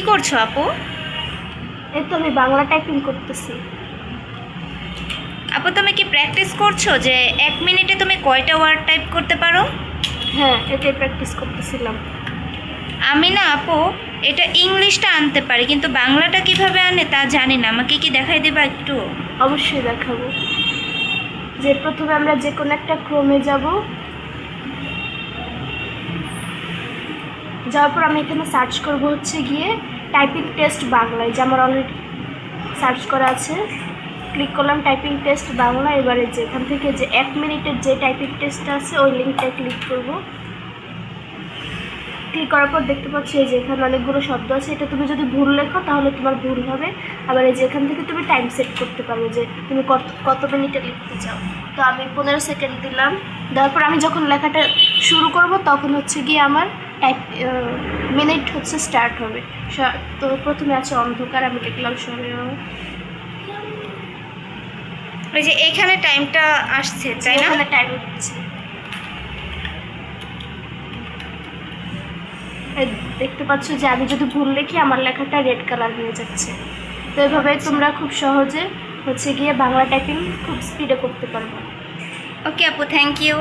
কি করছো আপু? এই তো আমি বাংলা টাইপিং করতেছি। আপু তুমি কি প্র্যাকটিস করছো যে 1 মিনিটে তুমি কয়টা ওয়ার্ড টাইপ করতে পারো? হ্যাঁ, এটাই প্র্যাকটিস করতেছিলাম। আমি না আপু, এটা ইংলিশটা আনতে পারি কিন্তু বাংলাটা কিভাবে আনে তা জানি না। আমাকে কি দেখাই দেবা একটু? অবশ্যই দেখাবো। যে প্রথমে আমরা যে কোনো একটা ক্রমে যাব, যাওয়ার পর আমি এখানে সার্চ করব হচ্ছে গিয়ে টাইপিং টেস্ট বাংলায়, যে আমার অলরেডি সার্চ করা আছে। ক্লিক করলাম টাইপিং টেস্ট বাংলা। এবারে যেখান থেকে যে 1 মিনিটের যে টাইপিং টেস্টটা আছে ওই লিঙ্কটায় ক্লিক করব। ক্লিক করার পর দেখতে পাচ্ছি এই যে এখানে অনেকগুলো শব্দ আছে। এটা তুমি যদি ভুল লেখো তাহলে তোমার ভুল হবে। আবার এই যে এখান থেকে তুমি টাইম সেট করতে পারবে যে তুমি কত মিনিটে লিখতে চাও। তো আমি 15 সেকেন্ড দিলাম। দেওয়ার পর আমি যখন লেখাটা শুরু করব তখন হচ্ছে গিয়ে আমার মিনিট হচ্ছে স্টার্ট হবে। তো প্রথমে আছে অন্ধকার, আমি লিখলাম সময়। ওই যে এখানে টাইমটা আসছে তাই না? এখানে টাইম হচ্ছে, দেখতে পাচ্ছ যে আমি যদি ভুল লিখি আমার লেখাটা রেড কালার হয়ে যাচ্ছে। তো এভাবে তোমরা খুব সহজে হচ্ছে গিয়ে বাংলা টাইপিং খুব স্পিডে করতে পারবে। ওকে আপু, থ্যাংক ইউ।